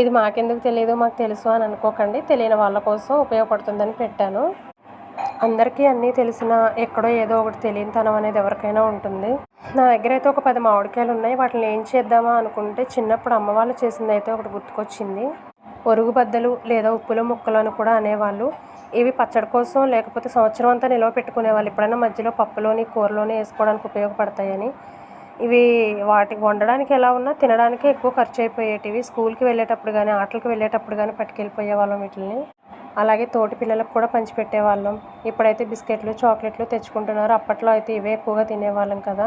ఇది మాకెందుకు తెలియదు మాకు తెలుసు అని అనుకోకండి, తెలియని వాళ్ళ కోసం ఉపయోగపడుతుందని పెట్టాను. అందరికీ అన్నీ తెలిసిన ఎక్కడో ఏదో ఒకటి తెలియనితనం అనేది ఎవరికైనా ఉంటుంది. నా దగ్గర అయితే ఒక 10 మామిడికాయలు ఉన్నాయి. వాటిని ఏం చేద్దామా అనుకుంటే చిన్నప్పుడు అమ్మ వాళ్ళు చేసింది అయితే ఒకటి గుర్తుకొచ్చింది. ఒరుగు బద్దలు లేదా ఉప్పుల ముక్కలు అని కూడా అనేవాళ్ళు. ఇవి పచ్చడి కోసం లేకపోతే సంవత్సరం అంతా నిల్వ పెట్టుకునేవాళ్ళు, ఎప్పుడైనా మధ్యలో పప్పులోని కూరలోని వేసుకోవడానికి ఉపయోగపడతాయని. ఇవి వాటికి వండడానికి ఎలా ఉన్నా తినడానికే ఎక్కువ ఖర్చు అయిపోయేటివి. స్కూల్కి వెళ్ళేటప్పుడు కానీ ఆటలకు వెళ్ళేటప్పుడు కానీ పట్టుకెళ్ళిపోయే వాళ్ళం వీటిని. అలాగే తోటి పిల్లలకు కూడా పంచిపెట్టేవాళ్ళం. ఇప్పుడైతే బిస్కెట్లు చాక్లెట్లు తెచ్చుకుంటున్నారు, అప్పట్లో అయితే ఇవే ఎక్కువగా తినేవాళ్ళం కదా.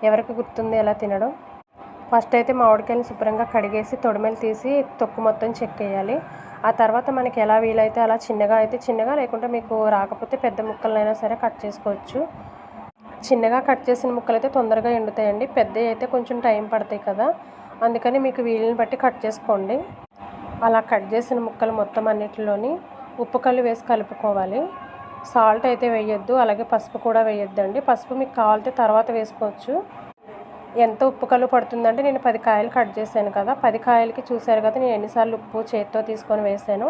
ఎవరికి గుర్తుంది ఎలా తినడం. ఫస్ట్ అయితే మామిడికాయని శుభ్రంగా కడిగేసి తొడిమెలు తీసి తొక్కు మొత్తం చెక్కేయాలి. ఆ తర్వాత మనకి ఎలా వీలైతే అలా చిన్నగా అయితే చిన్నగా, లేకుంటే మీకు రాకపోతే పెద్ద ముక్కలైనా సరే కట్ చేసుకోవచ్చు. చిన్నగా కట్ చేసిన ముక్కలు అయితే తొందరగా ఎండుతాయండి, పెద్దవి అయితే కొంచెం టైం పడతాయి కదా, అందుకని మీకు వీలుని బట్టి కట్ చేసుకోండి. అలా కట్ చేసిన ముక్కలు మొత్తం అన్నిటిలోని ఉప్పు కల్లు వేసి కలుపుకోవాలి. సాల్ట్ అయితే వేయొద్దు, అలాగే పసుపు కూడా వేయొద్దండి. పసుపు మీకు కావాలితే తర్వాత వేసుకోవచ్చు. ఎంత ఉప్పు కల్లు పడుతుందంటే నేను 10 కాయలు కట్ చేశాను కదా, 10 కాయలకి చూశారు కదా నేను ఎన్నిసార్లు ఉప్పు చేతితో తీసుకొని వేసాను.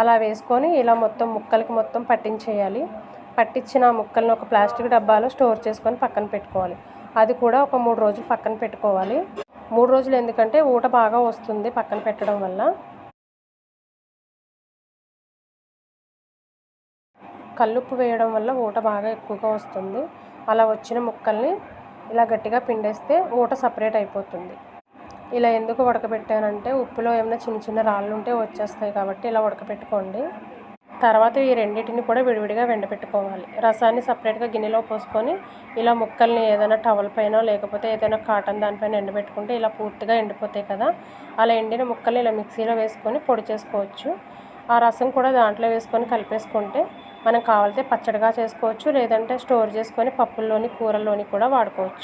అలా వేసుకొని ఇలా మొత్తం ముక్కలకి మొత్తం పట్టించేయాలి. పట్టించిన ముక్కలను ఒక ప్లాస్టిక్ డబ్బాలో స్టోర్ చేసుకొని పక్కన పెట్టుకోవాలి. అది కూడా ఒక 3 రోజులు పక్కన పెట్టుకోవాలి. 3 రోజులు ఎందుకంటే ఊట బాగా వస్తుంది పక్కన పెట్టడం వల్ల. కల్లుప్పు వేయడం వల్ల ఊట బాగా ఎక్కువగా వస్తుంది. అలా వచ్చిన ముక్కల్ని ఇలా గట్టిగా పిండేస్తే ఊట సపరేట్ అయిపోతుంది. ఇలా ఎందుకు ఉడకబెట్టానంటే ఉప్పులో ఏమైనా చిన్న చిన్న రాళ్ళు ఉంటే వచ్చేస్తాయి కాబట్టి ఇలా ఉడకబెట్టుకోండి. తర్వాత ఈ రెండింటిని కూడా విడివిడిగా ఎండబెట్టుకోవాలి. రసాన్ని సపరేట్గా గిన్నెలో పోసుకొని ఇలా ముక్కల్ని ఏదైనా టవల్ పైన లేకపోతే ఏదైనా కాటన్ దానిపైన ఎండబెట్టుకుంటే ఇలా పూర్తిగా ఎండిపోతాయి కదా. అలా ఎండిన ముక్కల్ని ఇలా మిక్సీలో వేసుకొని పొడి చేసుకోవచ్చు. ఆ రసం కూడా దాంట్లో వేసుకొని కలిపేసుకుంటే మనం కావాలితే పచ్చడిగా చేసుకోవచ్చు, లేదంటే స్టోర్ చేసుకొని పప్పుల్లోని కూరల్లోని కూడా వాడుకోవచ్చు.